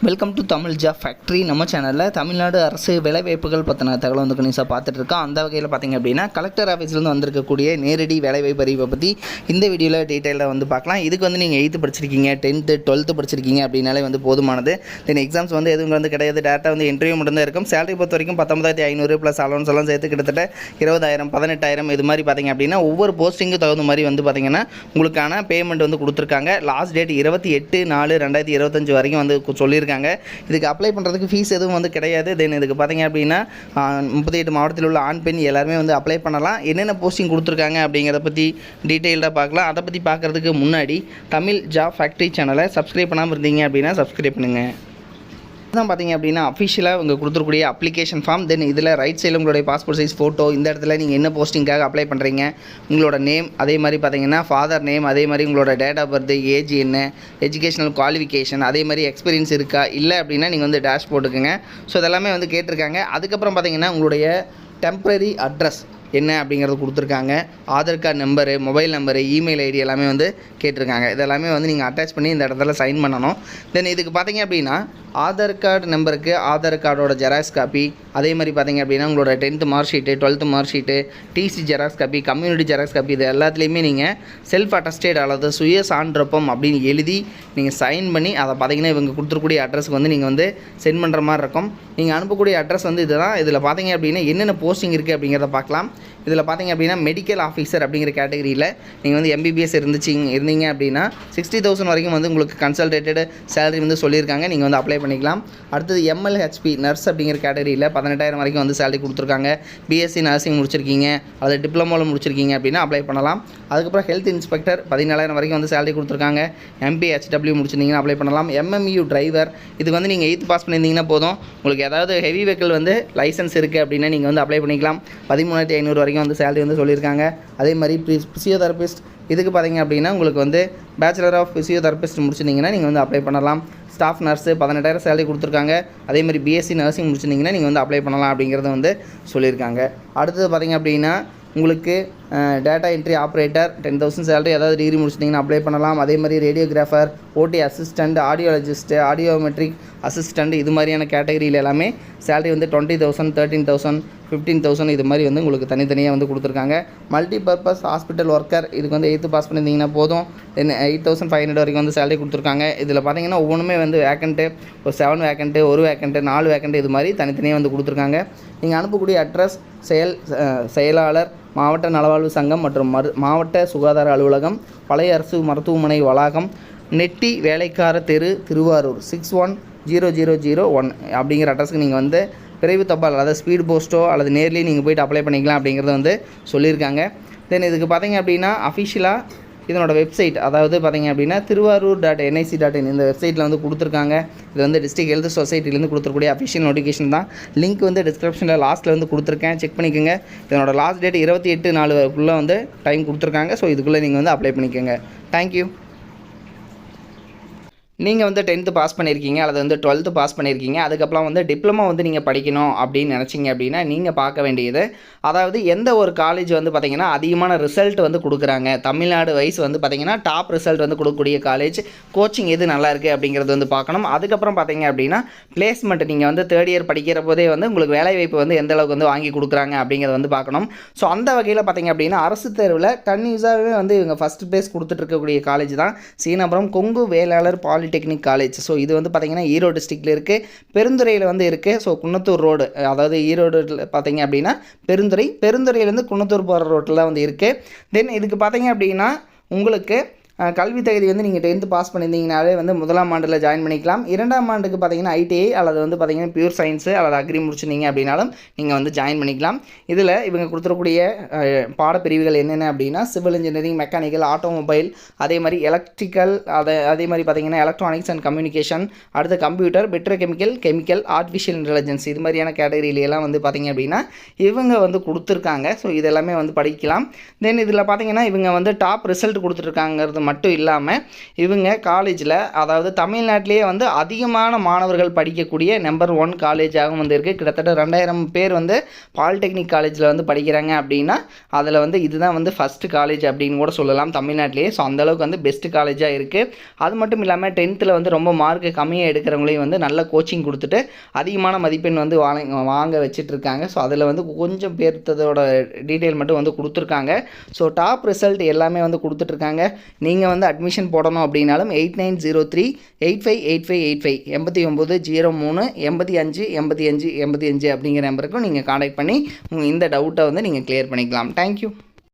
Welcome to Tamil job factory. நம்ம சேனலில் தமிழ்நாடு அரசு வேலைவாய்ப்புகள் பற்றின தகவல் வந்து கணிசாக பார்த்துட்டு இருக்கோம். அந்த வகையில் பார்த்திங்க அப்படின்னா கலெக்டர் ஆஃபீஸ்லேருந்து வந்திருக்கக்கூடிய நேரடி வேலைவாய்ப்பு அறிவை பற்றி இந்த வீடியோவில் டீட்டெயிலாக வந்து பார்க்கலாம். இதுக்கு வந்து நீங்கள் 8th படிச்சிருக்கீங்க, 10th 12th படிச்சிருக்கீங்க அப்படின்னாலே வந்து போதுமானது. தென் எக்ஸாம்ஸ் வந்து எதுவும் வந்து கிடையாது, டேரெக்டாக வந்து இன்டர்வியூ மட்டும் தான் இருக்கும். சேலரி பொறுத்த வரைக்கும் 19,500 ப்ளஸ் அலவன்ஸ் எல்லாம் சேர்த்து கிட்டத்தட்ட 20,000 18,000 இது மாதிரி பார்த்திங்க அப்படின்னா ஒவ்வொரு போஸ்டிங்கும் தகுந்த மாதிரி வந்து பார்த்திங்கன்னா உங்களுக்கான பேமெண்ட் வந்து கொடுத்துருக்காங்க. லாஸ்ட் டேட் 28/4/2025 வரைக்கும் வந்து சொல்லியிருக்காங்க. இதுக்கு அப்ளை பண்ணுறதுக்கு ஃபீஸ் எதுவும் வந்து கிடையாது. தென் இதுக்கு பார்த்தீங்க அப்படின்னா 38 மாவட்டத்தில் உள்ள ஆண் பெண் எல்லாருமே வந்து அப்ளை பண்ணலாம். என்னென்ன போஸ்டிங் கொடுத்துருக்காங்க அப்படிங்கிறத பற்றி டீட்டெயில்டாக பார்க்கலாம். அதை பற்றி பார்க்குறதுக்கு முன்னாடி தமிழ் ஜாப் ஃபேக்ட்ரி சேனலை சப்ஸ்கிரைப் பண்ணாமல் இருந்தீங்க அப்படின்னா சப்ஸ்கிரைப் பண்ணுங்கள். தான் பார்த்திங்க அப்படின்னா அஃபிஷியலாக உங்கள் கொடுத்துருக்கூடிய அப்ளிகேஷன் ஃபார்ம். தென் இதில் ரைட் சைடில் உங்களுடைய பாஸ்போர்ட் சைஸ் ஃபோட்டோ, இந்த இடத்துல நீங்கள் என்ன போஸ்டிங்காக அப்ளை பண்ணுறீங்க, உங்களோட நேம், அதே மாதிரி பார்த்திங்கன்னா ஃபாதர் நேம், அதே மாதிரி உங்களோட டேட் ஆஃப் பர்த், ஏஜ் என்ன, எஜுகேஷனல் குவாலிஃபிகேஷன், அதே மாதிரி எக்ஸ்பீரியன்ஸ் இருக்கா, இல்லை அப்படின்னா நீங்கள் வந்து டேஷ் போட்டுக்குங்க. ஸோ இதெல்லாமே வந்து கேட்டிருக்காங்க. அதுக்கப்புறம் பார்த்திங்கன்னா உங்களுடைய டெம்ப்ரரி அட்ரஸ் என்ன அப்படிங்கிறது கொடுத்துருக்காங்க. Aadhaar card number, mobile number, email ID எல்லாமே வந்து கேட்டிருக்காங்க. இதெல்லாமே வந்து நீங்கள் அட்டாச் பண்ணி இந்த இடத்துல சைன் பண்ணணும். தென் இதுக்கு பார்த்தீங்க அப்படின்னா ஆதார் கார்டு நம்பருக்கு ஆதார் கார்டோட ஜெராக்ஸ் காப்பி, அதே மாதிரி பார்த்திங்க அப்படின்னா உங்களோட 10th mark sheet, 12th mark sheet, TC xerox copy, community xerox copy, இது எல்லாத்துலேயுமே நீங்கள் செல்ஃப் அட்டஸ்டேட் அல்லது சுய சான்றப்பம் அப்படின்னு எழுதி நீங்கள் சைன் பண்ணி அதை பார்த்திங்கன்னா இவங்க கொடுத்துருக்கூடிய அட்ரஸுக்கு வந்து நீங்கள் வந்து சென்ட் பண்ணுற மாதிரி இருக்கும். நீங்கள் அனுப்பக்கூடிய அட்ரஸ் வந்து இதுதான். இதில் பார்த்திங்க அப்படின்னா என்னென்ன போஸ்டிங் இருக்குது அப்படிங்கிறத பார்க்கலாம். இதில் பார்த்திங்க அப்படின்னா மெடிக்கல் ஆஃபீஸர் அப்படிங்கிற கேட்டகரியில் நீங்கள் வந்து MBBS இருந்தீங்க அப்படின்னா 60,000 வரைக்கும் வந்து உங்களுக்கு கன்சல்டேட்டட் சேலரி வந்து சொல்லியிருக்காங்க. நீங்கள் வந்து அப்ளை பண்ணிக்கலாம். அடுத்தது MLHP நர்ஸ் அப்படிங்கிற கேட்டகரியில் 18,000 வரைக்கும் வந்து சேலரி கொடுத்துருக்காங்க. BSc நர்சிங் முடிச்சிருக்கீங்க, அது டிப்ளமோவில் முடிச்சிருக்கீங்க அப்படின்னா அப்ளை பண்ணலாம். அதுக்கப்புறம் ஹெல்த் இன்ஸ்பெக்டர் 14,000 வரைக்கும் வந்து சேலரி கொடுத்துருக்காங்க. MPHW முடிச்சிருந்தீங்கன்னா அப்ளை பண்ணலாம். MMU டிரைவர், இதுக்கு வந்து நீங்கள் 8th பாஸ் பண்ணியிருந்தீங்கன்னா போதும். உங்களுக்கு ஏதாவது ஹெவி வெஹிக்கிள் வந்து லைசன்ஸ் இருக்குது அப்படின்னா நீங்கள் வந்து அப்ளை பண்ணிக்கலாம். 13,500 வரைக்கும் வந்து சேலரி வந்து சொல்லியிருக்காங்க. அதே மாதிரி ஃபிசியோதெரபிஸ்ட், இதுக்கு பார்த்தீங்க அப்படின்னா உங்களுக்கு வந்து பேச்சுலர் ஆஃப் ஃபிசியோதெரபிஸ்ட் முடிச்சிருந்தீங்கன்னா நீங்கள் வந்து அப்ளை பண்ணலாம். ஸ்டாஃப் நர்ஸு 18,000 சேலரி கொடுத்துருக்காங்க. அதே மாதிரி BSc நர்சிங் முடிச்சிருந்தீங்கன்னா நீங்கள் வந்து அப்ளை பண்ணலாம் அப்படிங்கிறத வந்து சொல்லியிருக்காங்க. அடுத்தது பார்த்திங்க அப்படின்னா உங்களுக்கு டேட்டா என்ட்ரி ஆப்ரேட்டர் 10,000 சேலரி, அதாவது டிகிரி முடிச்சிட்டிங்கன்னா அப்ளை பண்ணலாம். அதே மாதிரி radiographer, OT assistant, audiologist, audiometric assistant, இது மாதிரியான கேட்டகரியில் எல்லாமே சேலரி வந்து 20,000 13,000 15,000 இது மாதிரி வந்து உங்களுக்கு தனித்தனியாக வந்து கொடுத்துருக்காங்க. மல்டி பர்பஸ் ஹாஸ்பிட்டல் ஒர்க்கர், இதுக்கு வந்து 8th பாஸ் பண்ணியிருந்தீங்கன்னா போதும். தென் 8,500 வரைக்கும் வந்து சேலரி கொடுத்துருக்காங்க. இதில் பார்த்தீங்கன்னா ஒவ்வொன்றுமே வந்து வேக்கண்ட்டு, ஒரு 7 வேக்கண்ட்டு, 1 வேக்கண்ட்டு, 4 வேக்கண்ட்டு, இது மாதிரி தனித்தனியாக வந்து கொடுத்துருக்காங்க. நீங்கள் அனுப்பக்கூடிய அட்ரஸ் செயலாளர், மாவட்ட நலவாழ்வு சங்கம் மற்றும் மாவட்ட சுகாதார அலுவலகம், பழைய அரசு மருத்துவமனை வளாகம், நெட்டி வேலைக்கார தெரு, திருவாரூர் 610001 அப்படிங்கிற அட்ரஸுக்கு நீங்கள் வந்து விரைவு தபால், அதாவது ஸ்பீட் போஸ்ட்டோ அல்லது நேர்லேயே நீங்கள் போய்ட்டு அப்ளை பண்ணிக்கலாம் அப்படிங்கிறத வந்து சொல்லியிருக்காங்க. தென் இதுக்கு பார்த்தீங்க அப்படின்னா அஃபிஷியலாக இதனோட வெப்சைட், அதாவது பார்த்திங்க அப்படின்னா திருவாரூர்.nic.in இந்த வெப்சைட்டில் வந்து கொடுத்துருக்காங்க. இது வந்து டிஸ்ட்ரிக்ட் ஹெல்த் சொசைட்டிலேருந்து கொடுத்துருக்கூடிய அஃபிஷியல் நோட்டிஃபிகேஷன் தான். லிங்க் வந்து டிஸ்கிரிப்ஷனில் லாஸ்ட்டில் வந்து கொடுத்துருக்கேன், செக் பண்ணிக்கோங்க. இதனோட லாஸ்ட் டேட் 28/4 வந்து டைம் கொடுத்துருக்காங்க. ஸோ இதுக்குள்ளே நீங்கள் வந்து அப்ளை பண்ணிக்கோங்க. தேங்க்யூ. நீங்கள் வந்து 10th பாஸ் பண்ணியிருக்கீங்க அல்லது வந்து 12th பாஸ் பண்ணியிருக்கீங்க, அதுக்கப்புறம் வந்து டிப்ளமோ வந்து நீங்கள் படிக்கணும் அப்படின்னு நினச்சிங்க அப்படின்னா நீங்கள் பார்க்க வேண்டியது, அதாவது எந்த ஒரு காலேஜ் வந்து பார்த்திங்கன்னா அதிகமான ரிசல்ட் வந்து கொடுக்குறாங்க, தமிழ்நாடு வைஸ் வந்து பார்த்திங்கன்னா டாப் ரிசல்ட் வந்து கொடுக்கக்கூடிய காலேஜ், கோச்சிங் எது நல்லா இருக்குது அப்படிங்கிறது வந்து பார்க்கணும். அதுக்கப்புறம் பார்த்திங்க அப்படின்னா பிளேஸ்மெண்ட், நீங்கள் வந்து 3rd இயர் படிக்கிற போதே வந்து உங்களுக்கு வேலைவாய்ப்பு வந்து எந்த அளவுக்கு வந்து வாங்கி கொடுக்குறாங்க அப்படிங்கிறத வந்து பார்க்கணும். ஸோ அந்த வகையில் பார்த்திங்க அப்படின்னா அரசு தேர்வில் கன்யூஸாகவே வந்து இவங்க ஃபஸ்ட் ப்ளேஸ் கொடுத்துட்ருக்கக்கூடிய காலேஜ் தான் Seenapuram Kongu Vellalar technique college. So இது வந்து பார்த்திங்கன்னா ஈரோடு டிஸ்ட்ரிக்டில் இருக்குது, பெருந்துறையில் வந்து இருக்குது. ஸோ குன்னத்தூர் ரோடு, அதாவது ஈரோடு பார்த்திங்க அப்படின்னா பெருந்துறையிலேருந்து குன்னத்தூர் போகிற ரோட்டில் வந்து இருக்குது. தென் இதுக்கு பார்த்திங்க அப்படின்னா உங்களுக்கு கல்வி தகுதி வந்து நீங்கள் 10th பாஸ் பண்ணியிருந்தீங்கனாலே வந்து 1ஆம் ஆண்டில் ஜாயின் பண்ணிக்கலாம். 2ஆம் ஆண்டுக்கு பார்த்தீங்கன்னா ITI அல்லது வந்து பார்த்திங்கன்னா பியூர் சயின்ஸு அல்லது அக்ரி முடிச்சிருந்தீங்க அப்படின்னாலும் நீங்கள் வந்து ஜாயின் பண்ணிக்கலாம். இதில் இவங்க கொடுத்துருக்கூடிய பாடப்பிரிவுகள் என்னென்ன அப்படின்னா சிவில் இன்ஜினியரிங், மெக்கானிக்கல், ஆட்டோமொபைல், அதே மாதிரி எலக்ட்ரிக்கல், அதே மாதிரி பார்த்திங்கன்னா எலக்ட்ரானிக்ஸ் அண்ட் கம்யூனிகேஷன், அடுத்து கம்ப்யூட்டர், கெமிக்கல், ஆர்டிஃபிஷியல் இன்டெலிஜென்ஸ், இது மாதிரியான கேட்டகரியிலெல்லாம் வந்து பார்த்திங்க அப்படின்னா இவங்க வந்து கொடுத்துருக்காங்க. ஸோ இதெல்லாமே வந்து படிக்கலாம். தென் இதில் பார்த்திங்கன்னா இவங்க வந்து டாப் ரிசல்ட் கொடுத்துருக்காங்கிறது மட்டும் இல்லாமல் இவங்க காலேஜில் அதாவது தமிழ்நாட்டிலேயே வந்து அதிகமான மாணவர்கள் படிக்கக்கூடிய நம்பர் 1 காலேஜாகவும் வந்து இருக்குது. கிட்டத்தட்ட 2000 பேர் வந்து பாலிடெக்னிக் காலேஜில் வந்து படிக்கிறாங்க அப்படின்னா அதில் வந்து இதுதான் வந்து ஃபஸ்ட்டு காலேஜ் அப்படின்னு கூட சொல்லலாம் தமிழ்நாட்டிலேயே. ஸோ அந்தளவுக்கு வந்து பெஸ்ட்டு காலேஜாக இருக்குது. அது மட்டும் இல்லாமல் 10th வந்து ரொம்ப மார்க்கு கம்மியாக எடுக்கிறவங்களையும் வந்து நல்ல கோச்சிங் கொடுத்துட்டு அதிகமான மதிப்பெண் வந்து வாங்க வச்சிட்ருக்காங்க. ஸோ அதில் வந்து கொஞ்சம் பேர்த்ததோட டீட்டெயில் மட்டும் வந்து கொடுத்துருக்காங்க. ஸோ டாப் ரிசல்ட் எல்லாமே வந்து கொடுத்துட்ருக்காங்க. நீங்கள் வந்து அட்மிஷன் போடணும் அப்படின்னாலும் 8903858585 8903858585 அப்படிங்கிற நம்பருக்கும் நீங்கள் கான்டாக்ட் பண்ணி இந்த டவுட்டை வந்து நீங்கள் கிளியர் பண்ணிக்கலாம். தேங்க்யூ.